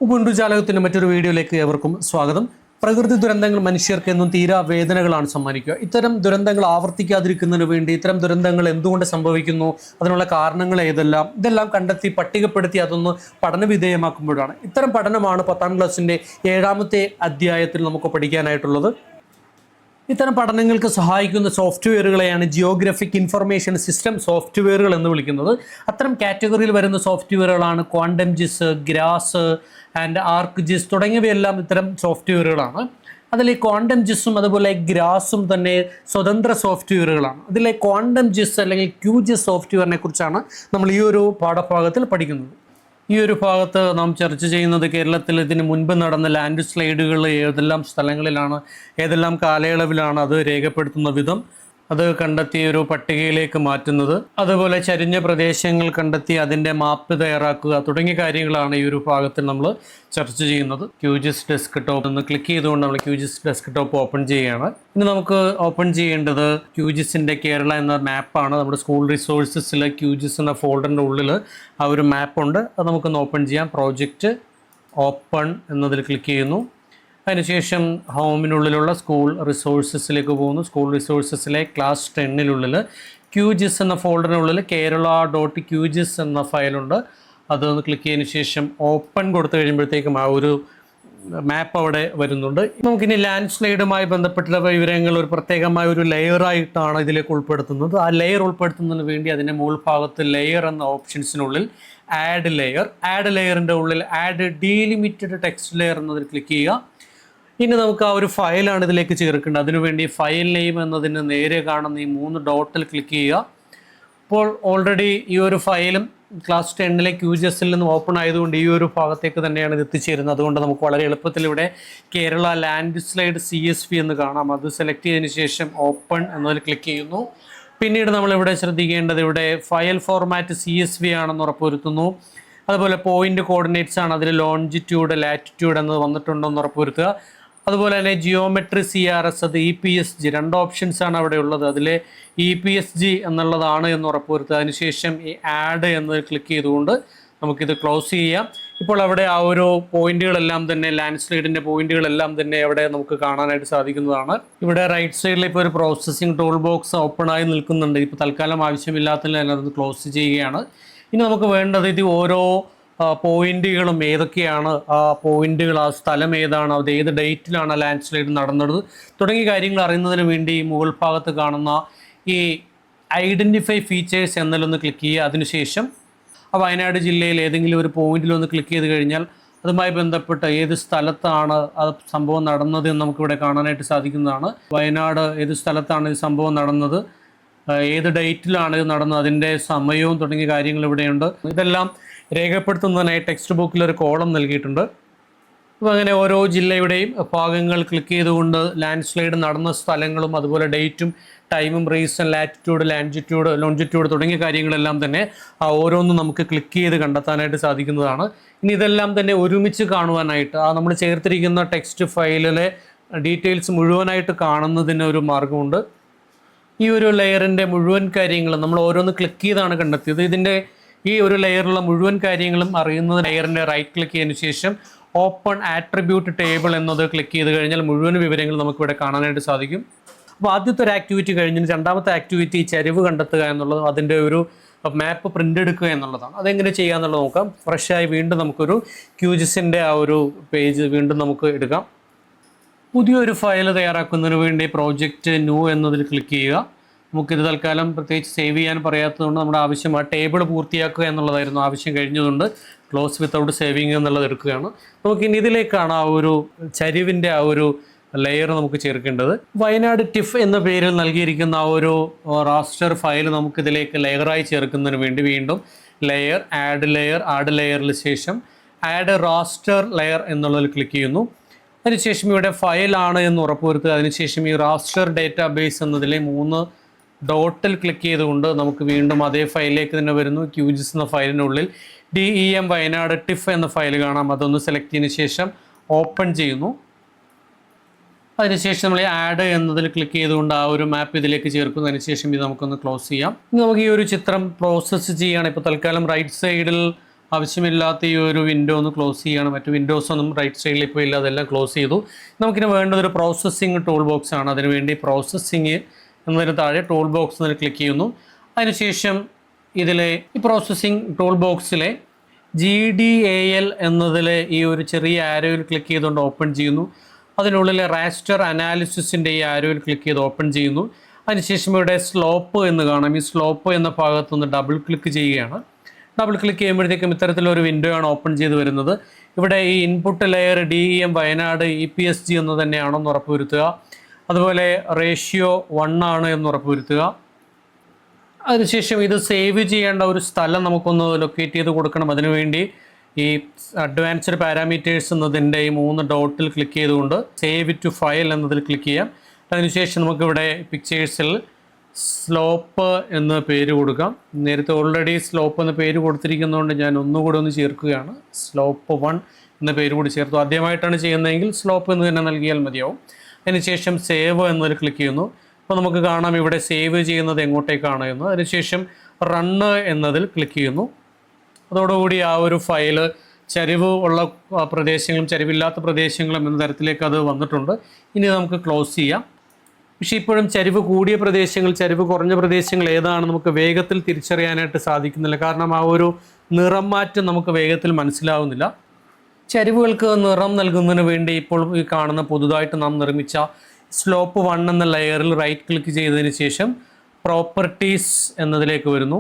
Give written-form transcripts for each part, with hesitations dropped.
Ubuntu ജാലകത്തിൻ്റെ മറ്റൊരു വീഡിയോയിലേക്ക് ഏവർക്കും സ്വാഗതം. പ്രകൃതി ദുരന്തങ്ങൾ മനുഷ്യർക്ക് എന്നും തീരാ വേദനകളാണ് സമ്മാനിക്കുക. ഇത്തരം ദുരന്തങ്ങൾ ആവർത്തിക്കാതിരിക്കുന്നതിന് വേണ്ടി ഇത്തരം ദുരന്തങ്ങൾ എന്തുകൊണ്ട് സംഭവിക്കുന്നു, അതിനുള്ള കാരണങ്ങൾ ഇതെല്ലാം കണ്ടെത്തി പട്ടികപ്പെടുത്തി അതൊന്ന് പഠനവിധേയമാക്കുമ്പോഴാണ്. ഇത്തരം പഠനമാണ് 10ാം ക്ലാസ്സിൻ്റെ 7ാമത്തെ അധ്യായത്തിൽ നമുക്ക് പഠിക്കാനായിട്ടുള്ളത്. ഇത്തരം പഠനങ്ങൾക്ക് സഹായിക്കുന്ന സോഫ്റ്റ്വെയറുകളെയാണ് ജിയോഗ്രഫിക് ഇൻഫർമേഷൻ സിസ്റ്റം സോഫ്റ്റ്വെയറുകൾ എന്ന് വിളിക്കുന്നത്. അത്തരം കാറ്റഗറിയിൽ വരുന്ന സോഫ്റ്റ്വെയറുകളാണ് quantum Jis, grass and arc ജിസ് തുടങ്ങിയവയെല്ലാം ഇത്തരം സോഫ്റ്റ്വെയറുകളാണ്. അതിൽ ക്വാണ്ടം ജിസും അതുപോലെ ഗ്രാസും തന്നെ സ്വതന്ത്ര സോഫ്റ്റ്വെയറുകളാണ്. അതിലെ ക്വാണ്ടം ജിസ് അല്ലെങ്കിൽ QGIS സോഫ്റ്റ്വെയറിനെ കുറിച്ചാണ് നമ്മൾ ഈ ഒരു പാഠഭാഗത്തിൽ പഠിക്കുന്നത്. ഈ ഒരു ഭാഗത്ത് നാം ചർച്ച ചെയ്യുന്നത് കേരളത്തിൽ ഇതിന് മുൻപ് നടന്ന ലാൻഡ് സ്ലൈഡുകൾ ഏതെല്ലാം സ്ഥലങ്ങളിലാണ്, ഏതെല്ലാം കാലയളവിലാണ് അത് രേഖപ്പെടുത്തുന്ന വിധം അത് കണ്ടെത്തി ഒരു പട്ടികയിലേക്ക് മാറ്റുന്നത്, അതുപോലെ ചരിഞ്ഞ പ്രദേശങ്ങൾ കണ്ടെത്തി അതിൻ്റെ മാപ്പ് തയ്യാറാക്കുക തുടങ്ങിയ കാര്യങ്ങളാണ് ഈ ഒരു ഭാഗത്തിൽ നമ്മൾ ചർച്ച ചെയ്യുന്നത്. QGIS ഡെസ്ക്ടോപ്പ് ഒന്ന് ക്ലിക്ക് ചെയ്തുകൊണ്ട് നമ്മൾ QGIS ഡെസ്ക്ടോപ്പ് ഓപ്പൺ ചെയ്യുകയാണ്. ഇനി നമുക്ക് ഓപ്പൺ ചെയ്യേണ്ടത് QGISൻ്റെ കേരള എന്ന മാപ്പാണ്. നമ്മുടെ സ്കൂൾ റിസോഴ്സസിൽ QGIS എന്ന ഫോൾഡറിൻ്റെ ഉള്ളിൽ ആ ഒരു മാപ്പുണ്ട്. അത് നമുക്കൊന്ന് ഓപ്പൺ ചെയ്യാം. പ്രോജക്റ്റ് ഓപ്പൺ എന്നതിൽ ക്ലിക്ക് ചെയ്യുന്നു. അതിനുശേഷം ഹോമിനുള്ളിലുള്ള സ്കൂൾ റിസോഴ്സസിലേക്ക് പോകുന്നു. സ്കൂൾ റിസോഴ്സസിലെ ക്ലാസ് 10-നുള്ളിൽ QGIS എന്ന ഫോൾഡറിനുള്ളിൽ kerala.qgis എന്ന ഫയലുണ്ട്. അതൊന്ന് ക്ലിക്ക് ചെയ്തതിന് ശേഷം ഓപ്പൺ കൊടുത്തു കഴിയുമ്പോഴത്തേക്കും ആ ഒരു മാപ്പ് അവിടെ വരുന്നുണ്ട്. നമുക്കിനി ലാൻഡ് സ്ലൈഡുമായി ബന്ധപ്പെട്ടുള്ള വിവരങ്ങൾ ഒരു പ്രത്യേകമായ ഒരു ലെയറായിട്ടാണ് ഇതിലേക്ക് ഉൾപ്പെടുത്തുന്നത്. ആ ലെയർ ഉൾപ്പെടുത്തുന്നതിന് വേണ്ടി അതിൻ്റെ മുകൾ ഭാഗത്ത് ലെയർ എന്ന ഓപ്ഷൻസിനുള്ളിൽ ആഡ് ലെയറിൻ്റെ ഉള്ളിൽ ആഡ് ഡീലിമിറ്റഡ് ടെക്സ്റ്റ് ലെയർ എന്നതിൽ ക്ലിക്ക് ചെയ്യുക. ഇനി നമുക്ക് ആ ഒരു ഫയലാണ് ഇതിലേക്ക് ചേർക്കേണ്ടത്. അതിനുവേണ്ടി ഫയൽ നെയിം എന്നതിന് നേരെ കാണുന്ന ഈ 3 ഡോട്ടിൽ ക്ലിക്ക് ചെയ്യുക. അപ്പോൾ ഓൾറെഡി ഈ ഒരു ഫയലും ക്ലാസ് 10-ലെ QGIS-ൽ നിന്ന് ഓപ്പൺ ആയതുകൊണ്ട് ഈ ഒരു ഭാഗത്തേക്ക് തന്നെയാണ് ഇത് എത്തിച്ചേരുന്നത്. അതുകൊണ്ട് നമുക്ക് വളരെ എളുപ്പത്തിൽ ഇവിടെ കേരള ലാൻഡ് സ്ലൈഡ് CSV എന്ന് കാണാം. അത് സെലക്ട് ചെയ്തതിന് ശേഷം ഓപ്പൺ എന്നതിൽ ക്ലിക്ക് ചെയ്യുന്നു. പിന്നീട് നമ്മളിവിടെ ശ്രദ്ധിക്കേണ്ടത് ഇവിടെ ഫയൽ ഫോർമാറ്റ് CSV ആണെന്ന് ഉറപ്പുവരുത്തുന്നു. അതുപോലെ പോയിന്റ് കോർഡിനേറ്റ്സ് ആണ്, അതിൽ ലോഞ്ചിറ്റ്യൂഡ് ലാറ്റിറ്റ്യൂഡ് എന്നത് വന്നിട്ടുണ്ടോ എന്ന് ഉറപ്പുവരുത്തുക. അതുപോലെ തന്നെ ജിയോമെട്രി CRS, അത് EPSG, 2 ഓപ്ഷൻസ് ആണ് അവിടെ ഉള്ളത്. അതിൽ EPSG എന്നുള്ളതാണ് എന്ന് ഉറപ്പുവരുത്തുക. അതിനുശേഷം ഈ ആഡ് എന്നതിൽ ക്ലിക്ക് ചെയ്തുകൊണ്ട് നമുക്കിത് ക്ലോസ് ചെയ്യാം. ഇപ്പോൾ അവിടെ ആ ഒരു പോയിന്റുകളെല്ലാം തന്നെ ലാൻഡ് സ്ലൈഡിൻ്റെ പോയിന്റുകളെല്ലാം തന്നെ അവിടെ നമുക്ക് കാണാനായിട്ട് സാധിക്കുന്നതാണ്. ഇവിടെ റൈറ്റ് സൈഡിൽ ഇപ്പോൾ ഒരു പ്രോസസ്സിംഗ് ടൂൾ ബോക്സ് ഓപ്പണായി നിൽക്കുന്നുണ്ട്. ഇപ്പോൾ തൽക്കാലം ആവശ്യമില്ലാത്തതിൽ തന്നെ അത് ക്ലോസ് ചെയ്യുകയാണ്. ഇനി നമുക്ക് വേണ്ടത് ഇത് ഓരോ പോയിന്റുകളും ഏതൊക്കെയാണ്, ആ പോയിന്റുകൾ, ആ സ്ഥലം ഏതാണ്, അത് ഏത് ഡേറ്റിലാണ് ലാൻഡ് സ്ലൈഡ് നടന്നത് തുടങ്ങിയ കാര്യങ്ങൾ അറിയുന്നതിന് വേണ്ടി മുകൾ ഭാഗത്ത് കാണുന്ന ഈ ഐഡൻറ്റിഫൈ ഫീച്ചേഴ്സ് എന്നതിലൊന്ന് ക്ലിക്ക് ചെയ്യുക. അതിനുശേഷം വയനാട് ജില്ലയിൽ ഏതെങ്കിലും ഒരു പോയിന്റിലൊന്ന് ക്ലിക്ക് ചെയ്ത് കഴിഞ്ഞാൽ അതുമായി ബന്ധപ്പെട്ട് ഏത് സ്ഥലത്താണ് ആ സംഭവം നടന്നത് എന്ന് നമുക്കിവിടെ കാണാനായിട്ട് സാധിക്കുന്നതാണ്. വയനാട് ഏത് സ്ഥലത്താണ് ഈ സംഭവം നടന്നത്, ഏത് ഡേറ്റിലാണ് ഇത് നടന്നത്, അതിൻ്റെ സമയവും തുടങ്ങിയ കാര്യങ്ങൾ ഇവിടെയുണ്ട്. ഇതെല്ലാം രേഖപ്പെടുത്തുന്നതിനായി ടെക്സ്റ്റ് ബുക്കിൽ ഒരു കോളം നൽകിയിട്ടുണ്ട്. അപ്പോൾ അങ്ങനെ ഓരോ ജില്ലയുടെയും ഭാഗങ്ങൾ ക്ലിക്ക് ചെയ്തുകൊണ്ട് ലാൻഡ് സ്ലൈഡ് നടന്ന സ്ഥലങ്ങളും അതുപോലെ ഡേറ്റും ടൈമും റീസൺ ലാറ്റിറ്റ്യൂഡ് ലോഞ്ചിറ്റ്യൂഡ് തുടങ്ങിയ കാര്യങ്ങളെല്ലാം തന്നെ ആ ഓരോന്നും നമുക്ക് ക്ലിക്ക് ചെയ്ത് കണ്ടെത്താനായിട്ട് സാധിക്കുന്നതാണ്. ഇനി ഇതെല്ലാം തന്നെ ഒരുമിച്ച് കാണുവാനായിട്ട് ആ നമ്മൾ ചേർത്തിരിക്കുന്ന ടെക്സ്റ്റ് ഫയലിലെ ഡീറ്റെയിൽസ് മുഴുവനായിട്ട് കാണുന്നതിന് ഒരു മാർഗമുണ്ട്. ഈ ഒരു ലെയറിൻ്റെ മുഴുവൻ കാര്യങ്ങളും നമ്മൾ ഓരോന്ന് ക്ലിക്ക് ചെയ്താണ് കണ്ടെത്തിയത്. ഇതിൻ്റെ ഈ ഒരു ലെയറിലുള്ള മുഴുവൻ കാര്യങ്ങളും അറിയുന്നത് ലെയറിൻ്റെ റൈറ്റ് ക്ലിക്ക് ചെയ്തതിന് ശേഷം ഓപ്പൺ ആട്രിബ്യൂട്ട് ടേബിൾ എന്നത് ക്ലിക്ക് ചെയ്ത് കഴിഞ്ഞാൽ മുഴുവൻ വിവരങ്ങൾ നമുക്കിവിടെ കാണാനായിട്ട് സാധിക്കും. അപ്പോൾ ആദ്യത്തെ ഒരു ആക്ടിവിറ്റി കഴിഞ്ഞ് രണ്ടാമത്തെ ആക്ടിവിറ്റി ചരിവ് കണ്ടെത്തുക എന്നുള്ളത്, അതിൻ്റെ ഒരു മാപ്പ് പ്രിൻ്റ് എടുക്കുക എന്നുള്ളതാണ്. അതെങ്ങനെ ചെയ്യാന്നുള്ളത് നോക്കാം. ഫ്രഷായി വീണ്ടും നമുക്കൊരു QGIS-ൻ്റെ ആ ഒരു പേജ് വീണ്ടും നമുക്ക് എടുക്കാം. പുതിയൊരു ഫയൽ തയ്യാറാക്കുന്നതിന് വേണ്ടി പ്രോജക്റ്റ് ന്യൂ എന്നതിൽ ക്ലിക്ക് ചെയ്യുക. നമുക്കിത് തൽക്കാലം പ്രത്യേകിച്ച് സേവ് ചെയ്യാൻ പറയാത്തതുകൊണ്ട് നമ്മുടെ ആവശ്യം ആ ടേബിൾ പൂർത്തിയാക്കുക എന്നുള്ളതായിരുന്നു. ആവശ്യം കഴിഞ്ഞതുകൊണ്ട് ക്ലോസ് വിത്തൗട്ട് സേവിങ് എന്നുള്ളത് എടുക്കുകയാണ്. നമുക്കിനി ഇതിലേക്കാണ് ആ ഒരു ചരിവിൻ്റെ ആ ഒരു ലെയർ നമുക്ക് ചേർക്കേണ്ടത്. വയനാട് ടിഫ് എന്ന പേരിൽ നൽകിയിരിക്കുന്ന ആ ഒരു റാസ്റ്റർ ഫയൽ നമുക്കിതിലേക്ക് ലെയറായി ചേർക്കുന്നതിന് വേണ്ടി വീണ്ടും ആഡ് ലെയറിന് ശേഷം ആഡ് റാസ്റ്റർ ലെയർ എന്നുള്ളതിൽ ക്ലിക്ക് ചെയ്യുന്നു. അതിനുശേഷം ഇവിടെ ഫയലാണ് എന്ന് ഉറപ്പുവരുത്തുക. അതിനുശേഷം ഈ റാസ്റ്റർ ഡേറ്റാബേസ് എന്നതിലെ 3 ഡോട്ടിൽ ക്ലിക്ക് ചെയ്തുകൊണ്ട് നമുക്ക് വീണ്ടും അതേ ഫയലിലേക്ക് തന്നെ വരുന്നു. QGIS എന്ന ഫയലിനുള്ളിൽ DEM വയനാട് ടിഫ് എന്ന ഫയൽ കാണാം. അതൊന്ന് സെലക്ട് ചെയ്തതിന് ശേഷം ഓപ്പൺ ചെയ്യുന്നു. അതിനുശേഷം നമ്മൾ ആഡ് എന്നതിൽ ക്ലിക്ക് ചെയ്തുകൊണ്ട് ആ ഒരു മാപ്പ് ഇതിലേക്ക് ചേർക്കുന്നു. അതിനുശേഷം ഇത് നമുക്കൊന്ന് ക്ലോസ് ചെയ്യാം. ഇനി നമുക്ക് ഈ ഒരു ചിത്രം പ്രോസസ്സ് ചെയ്യുകയാണ്. ഇപ്പോൾ തൽക്കാലം റൈറ്റ് സൈഡിൽ ആവശ്യമില്ലാത്ത ഈ ഒരു വിൻഡോ ഒന്ന് ക്ലോസ് ചെയ്യുകയാണ്. മറ്റ് വിൻഡോസ് ഒന്നും റൈറ്റ് സൈഡിൽ ഇപ്പോൾ ഇല്ല, അതെല്ലാം ക്ലോസ് ചെയ്തു. നമുക്കിന് വേണ്ടത് ഒരു പ്രോസസ്സിംഗ് ടൂൾ ബോക്സ് ആണ്. അതിനുവേണ്ടി പ്രോസസ്സിംഗ് എന്നതിന് താഴെ ടൂൾ ബോക്സ് എന്നതിൽ ക്ലിക്ക് ചെയ്യുന്നു. അതിനുശേഷം ഇതിലെ ഈ പ്രോസസ്സിംഗ് ടൂൾ ബോക്സിലെ GDAL എന്നതിലെ ഈ ഒരു ചെറിയ ആരോയിൽ ക്ലിക്ക് ചെയ്തുകൊണ്ട് ഓപ്പൺ ചെയ്യുന്നു. അതിനുള്ളിലെ റാസ്റ്റർ അനാലിസിസിൻ്റെ ഈ ആരോയിൽ ക്ലിക്ക് ചെയ്ത് ഓപ്പൺ ചെയ്യുന്നു. അതിനുശേഷം ഇവിടെ സ്ലോപ്പ് എന്ന് കാണാം. ഈ സ്ലോപ്പ് എന്ന ഭാഗത്തുനിന്ന് ഡബിൾ ക്ലിക്ക് ചെയ്യുകയാണ്. ഡബിൾ ക്ലിക്ക് ചെയ്യുമ്പോഴത്തേക്കും ഇത്തരത്തിലൊരു വിൻഡോ ആണ് ഓപ്പൺ ചെയ്ത് വരുന്നത്. ഇവിടെ ഈ input layer DEM Wayanad EPSG എന്ന് തന്നെയാണെന്ന് ഉറപ്പുവരുത്തുക. അതുപോലെ റേഷ്യോ 1 ആണ് എന്ന് ഉറപ്പുവരുത്തുക. അതിനുശേഷം ഇത് സേവ് ചെയ്യേണ്ട ഒരു സ്ഥലം നമുക്കൊന്ന് ലൊക്കേറ്റ് ചെയ്ത് കൊടുക്കണം. അതിനുവേണ്ടി ഈ അഡ്വാൻസ്ഡ് പാരാമീറ്റേഴ്സ് എന്നതിൻ്റെ ഈ 3 ഡോട്ടിൽ ക്ലിക്ക് ചെയ്തുകൊണ്ട് സേവ് ടു ഫയൽ എന്നതിൽ ക്ലിക്ക് ചെയ്യാം. അതിനുശേഷം നമുക്കിവിടെ പിക്ചേഴ്സിൽ സ്ലോപ്പ് എന്ന് പേര് കൊടുക്കാം. നേരത്തെ ഓൾറെഡി സ്ലോപ്പ് എന്ന പേര് കൊടുത്തിരിക്കുന്നതുകൊണ്ട് ഞാൻ ഒന്നുകൂടി ഒന്ന് ചേർക്കുകയാണ്. സ്ലോപ്പ് 1 എന്ന പേര് കൂടി ചേർത്തു. ആദ്യമായിട്ടാണ് ചെയ്യുന്നതെങ്കിൽ സ്ലോപ്പ് എന്ന് തന്നെ നൽകിയാൽ മതിയാവും. അതിനുശേഷം സേവ് എന്നതിൽ ക്ലിക്ക് ചെയ്യുന്നു. അപ്പോൾ നമുക്ക് കാണാം ഇവിടെ സേവ് ചെയ്യുന്നത് എങ്ങോട്ടേക്കാണ് എന്ന്. അതിനുശേഷം റണ്ണ് എന്നതിൽ ക്ലിക്ക് ചെയ്യുന്നു. അതോടുകൂടി ആ ഒരു ഫയല് ചരിവ് ഉള്ള പ്രദേശങ്ങളും ചരിവില്ലാത്ത പ്രദേശങ്ങളും എന്ന തരത്തിലേക്ക് അത് വന്നിട്ടുണ്ട്. ഇനി നമുക്ക് ക്ലോസ് ചെയ്യാം. പക്ഷേ ഇപ്പോഴും ചരിവ് കൂടിയ പ്രദേശങ്ങൾ, ചരിവ് കുറഞ്ഞ പ്രദേശങ്ങൾ ഏതാണ് നമുക്ക് വേഗത്തിൽ തിരിച്ചറിയാനായിട്ട് സാധിക്കുന്നില്ല. കാരണം ആ ഒരു നിറം മാറ്റം നമുക്ക് വേഗത്തിൽ മനസ്സിലാവുന്നില്ല. ചരിവുകൾക്ക് നിറം നൽകുന്നതിന് വേണ്ടി ഇപ്പോൾ ഈ കാണുന്ന പുതുതായിട്ട് നാം നിർമ്മിച്ച സ്ലോപ്പ് 1 എന്ന ലെയറിൽ റൈറ്റ് ക്ലിക്ക് ചെയ്തതിന് ശേഷം പ്രോപ്പർട്ടീസ് എന്നതിലേക്ക് വരുന്നു.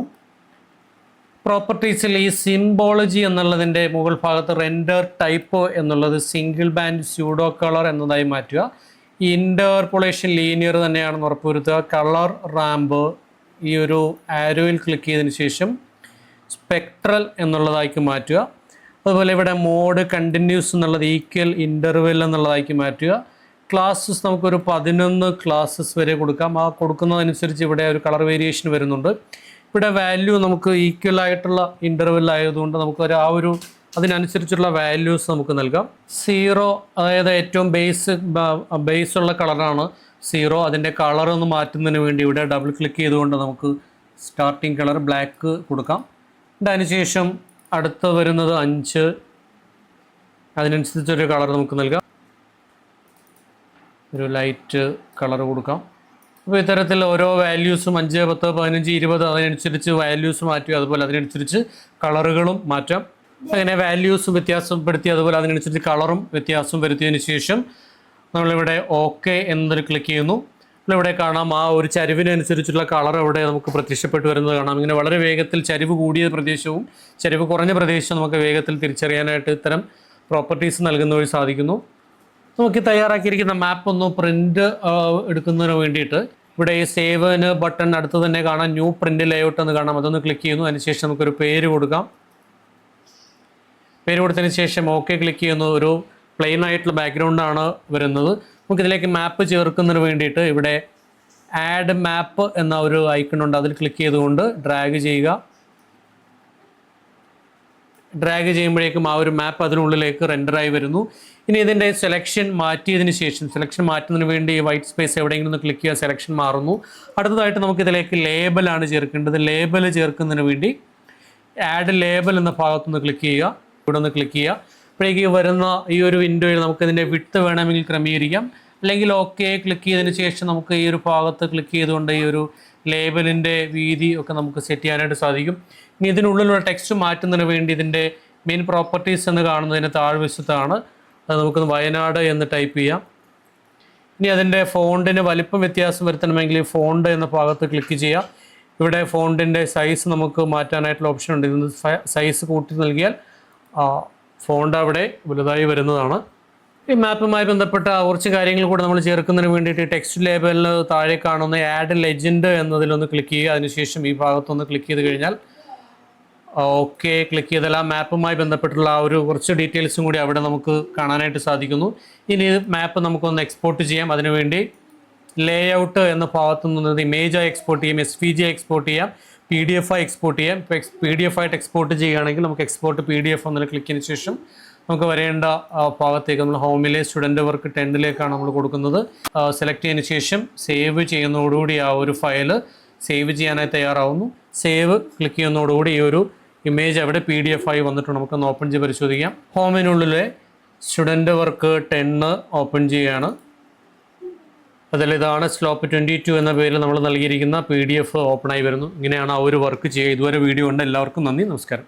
പ്രോപ്പർട്ടീസിൽ ഈ സിംബോളജി എന്നുള്ളതിൻ്റെ മുകൾ ഭാഗത്ത് റെൻഡർ ടൈപ്പ് എന്നുള്ളത് സിംഗിൾ ബാൻഡ് സ്യൂഡോ കളർ എന്നതായി മാറ്റുക. ഈ ഇൻ്റർപോളേഷൻ ലീനിയർ തന്നെയാണെന്ന് ഉറപ്പുവരുത്തുക. കളർ റാമ്പ് ഈ ഒരു ആരോയിൽ ക്ലിക്ക് ചെയ്തതിന് ശേഷം സ്പെക്ട്രൽ എന്നുള്ളതാക്കി മാറ്റുക. അതുപോലെ ഇവിടെ മോഡ് കണ്ടിന്യൂസ് എന്നുള്ളത് ഈക്വൽ ഇൻ്റർവെൽ എന്നുള്ളതാക്കി മാറ്റുക. ക്ലാസ്സസ് നമുക്കൊരു 11 ക്ലാസ്സസ് വരെ കൊടുക്കാം. ആ കൊടുക്കുന്നതനുസരിച്ച് ഇവിടെ ഒരു കളർ വേരിയേഷൻ വരുന്നുണ്ട്. ഇവിടെ വാല്യൂ നമുക്ക് ഈക്വൽ ആയിട്ടുള്ള ഇൻ്റർവെൽ ആയതുകൊണ്ട് നമുക്ക് ആ ഒരു അതിനനുസരിച്ചുള്ള വാല്യൂസ് നമുക്ക് നൽകാം. 0 അതായത് ഏറ്റവും ബേസ് ഉള്ള കളറാണ് 0. അതിൻ്റെ കളർ ഒന്ന് മാറ്റുന്നതിന് വേണ്ടി ഇവിടെ ഡബിൾ ക്ലിക്ക് ചെയ്തുകൊണ്ട് നമുക്ക് സ്റ്റാർട്ടിങ് കളർ ബ്ലാക്ക് കൊടുക്കാം. അതിനുശേഷം അടുത്ത് വരുന്നത് 5, അതിനനുസരിച്ചൊരു കളർ നമുക്ക് നൽകാം. ഒരു ലൈറ്റ് കളർ കൊടുക്കാം. അപ്പോൾ ഇത്തരത്തിൽ ഓരോ വാല്യൂസും 5, 10, 15, 20 അതിനനുസരിച്ച് വാല്യൂസ് മാറ്റുക. അതുപോലെ അതിനനുസരിച്ച് കളറുകളും മാറ്റാം. അങ്ങനെ വാല്യൂസ് വ്യത്യാസപ്പെടുത്തി അതുപോലെ അതിനനുസരിച്ച് കളറും വ്യത്യാസം വരുത്തിയതിന് ശേഷം നമ്മളിവിടെ ഓക്കെ എന്നതിൽ ക്ലിക്ക് ചെയ്യുന്നു. ഇവിടെ കാണാം ആ ഒരു ചരിവിനനുസരിച്ചുള്ള കളർ ഇവിടെ നമുക്ക് പ്രത്യക്ഷപ്പെട്ട് വരുന്നത് കാണാം. ഇങ്ങനെ വളരെ വേഗത്തിൽ ചരിവ് കൂടിയ പ്രദേശവും ചരിവ് കുറഞ്ഞ പ്രദേശവും നമുക്ക് വേഗത്തിൽ തിരിച്ചറിയാനായിട്ട് ഇത്തരം പ്രോപ്പർട്ടീസ് നൽകുന്ന വഴി സാധിക്കുന്നു. നമുക്ക് തയ്യാറാക്കിയിരിക്കുന്ന മാപ്പ് ഒന്ന് പ്രിൻ്റ് എടുക്കുന്നതിന് വേണ്ടിയിട്ട് ഇവിടെ ഈ സേവന് ബട്ടൺ അടുത്ത് തന്നെ കാണാം. ന്യൂ പ്രിൻ്റ് ലേഔട്ട് എന്ന് കാണാം. അതൊന്ന് ക്ലിക്ക് ചെയ്യുന്നു. അതിനുശേഷം നമുക്കൊരു പേര് കൊടുക്കാം. പേര് കൊടുത്തതിന് ശേഷം ഓക്കെ ക്ലിക്ക് ചെയ്യുന്നു. ഒരു പ്ലെയിൻ ആയിട്ടുള്ള ബാക്ക്ഗ്രൗണ്ടാണ് വരുന്നത്. നമുക്കിതിലേക്ക് മാപ്പ് ചേർക്കുന്നതിന് വേണ്ടിയിട്ട് ഇവിടെ ആഡ് മാപ്പ് എന്ന ഒരു ഐക്കൺ ഉണ്ട്. അതിൽ ക്ലിക്ക് ചെയ്തുകൊണ്ട് ഡ്രാഗ് ചെയ്യുക. ഡ്രാഗ് ചെയ്യുമ്പോഴേക്കും ആ ഒരു മാപ്പ് അതിനുള്ളിലേക്ക് റെൻഡറായി വരുന്നു. ഇനി ഇതിൻ്റെ സെലക്ഷൻ മാറ്റിയതിന് ശേഷം സെലക്ഷൻ മാറ്റുന്നതിന് വേണ്ടി വൈറ്റ് സ്പേസ് എവിടെയെങ്കിലും ഒന്ന് ക്ലിക്ക് ചെയ്യുക. സെലക്ഷൻ മാറുന്നു. അടുത്തതായിട്ട് നമുക്കിതിലേക്ക് ലേബലാണ് ചേർക്കേണ്ടത്. ലേബൽ ചേർക്കുന്നതിന് വേണ്ടി ആഡ് ലേബൽ എന്ന ഭാഗത്തുനിന്ന് ക്ലിക്ക് ചെയ്യുക. ഇവിടെ ഒന്ന് ക്ലിക്ക് ചെയ്യുക. അപ്പോഴേക്ക് വരുന്ന ഈ ഒരു വിൻഡോയിൽ നമുക്കിതിൻ്റെ വിഡ്ത്ത് വേണമെങ്കിൽ ക്രമീകരിക്കാം. അല്ലെങ്കിൽ ഓക്കെ ക്ലിക്ക് ചെയ്തതിന് ശേഷം നമുക്ക് ഈ ഒരു ഭാഗത്ത് ക്ലിക്ക് ചെയ്തുകൊണ്ട് ഈ ഒരു ലേബലിൻ്റെ വീതി ഒക്കെ നമുക്ക് സെറ്റ് ചെയ്യാനായിട്ട് സാധിക്കും. ഇനി ഇതിനുള്ളിലുള്ള ടെക്സ്റ്റ് മാറ്റുന്നതിന് വേണ്ടി ഇതിൻ്റെ മെയിൻ പ്രോപ്പർട്ടീസ് എന്ന് കാണുന്നതിന് താഴ്വശത്താണ്. അത് നമുക്കൊന്ന് വയനാട് എന്ന് ടൈപ്പ് ചെയ്യാം. ഇനി അതിൻ്റെ ഫോണ്ടിന് വലിപ്പം വ്യത്യാസം വരുത്തണമെങ്കിൽ ഫോണ്ട് എന്ന ഭാഗത്ത് ക്ലിക്ക് ചെയ്യാം. ഇവിടെ ഫോണ്ടിൻ്റെ സൈസ് നമുക്ക് മാറ്റാനായിട്ടുള്ള ഓപ്ഷൻ ഉണ്ട്. ഇതിന് സൈസ് കൂട്ടി നൽകിയാൽ ഫോണ്ട് അവിടെ വലുതായി വരുന്നതാണ്. ഈ മാപ്പുമായി ബന്ധപ്പെട്ട കുറച്ച് കാര്യങ്ങൾ കൂടെ നമ്മൾ ചേർക്കുന്നതിന് വേണ്ടിയിട്ട് ടെക്സ്റ്റ് ലേബലിൽ താഴെ കാണുന്ന ആഡ് ലെജൻഡ് എന്നതിലൊന്ന് ക്ലിക്ക് ചെയ്യുക. അതിനുശേഷം ഈ ഭാഗത്തൊന്ന് ക്ലിക്ക് ചെയ്ത് കഴിഞ്ഞാൽ ഓക്കെ ക്ലിക്ക് ചെയ്താൽ ആ മാപ്പുമായി ബന്ധപ്പെട്ടുള്ള ആ ഒരു കുറച്ച് ഡീറ്റെയിൽസും കൂടി അവിടെ നമുക്ക് കാണാനായിട്ട് സാധിക്കുന്നു. ഇനി മാപ്പ് നമുക്കൊന്ന് എക്സ്പോർട്ട് ചെയ്യാം. അതിനുവേണ്ടി ലേഔട്ട് എന്ന ഭാഗത്തു നിന്ന് ഇമേജായി എക്സ്പോർട്ട് ചെയ്യാം, SVG എക്സ്പോർട്ട് ചെയ്യാം, PDF ആയി എക്സ്പോർട്ട് ചെയ്യാം. ഇപ്പോൾ PDF ആയിട്ട് എക്സ്പോർട്ട് ചെയ്യുകയാണെങ്കിൽ നമുക്ക് എക്സ്പോർട്ട് PDF എന്നതിൽ ക്ലിക്ക് ചെയ്തതിന് ശേഷം നമുക്ക് വരേണ്ട ഭാഗത്തേക്ക് നമ്മൾ ഹോമിലെ സ്റ്റുഡൻറ്റ് വർക്ക് 10ലേക്കാണ് നമ്മൾ കൊടുക്കുന്നത്. സെലക്ട് ചെയ്തതിന് ശേഷം സേവ് ചെയ്യുന്നതോടുകൂടി ആ ഒരു ഫയൽ സേവ് ചെയ്യാനായി തയ്യാറാവുന്നു. സേവ് ക്ലിക്ക് ചെയ്യുന്നതോടുകൂടി ഈ ഒരു ഇമേജ് അവിടെ PDF ആയി വന്നിട്ടുണ്ട്. നമുക്കൊന്ന് ഓപ്പൺ ചെയ്ത് പരിശോധിക്കാം. ഹോമിനുള്ളിലെ സ്റ്റുഡൻറ്റ് വർക്ക് 10 ഓപ്പൺ ചെയ്യുകയാണ്. അതിൽ ഇതാണ് സ്ലോപ്പ് 22 എന്ന പേരിൽ നമ്മൾ നൽകിയിരിക്കുന്ന PDF ഓപ്പണായി വരുന്നു. ഇങ്ങനെയാണ് ആ ഒരു വർക്ക് ചെയ്യുക. ഇതുവരെ വീഡിയോ ഉണ്ട്. എല്ലാവർക്കും നന്ദി, നമസ്കാരം.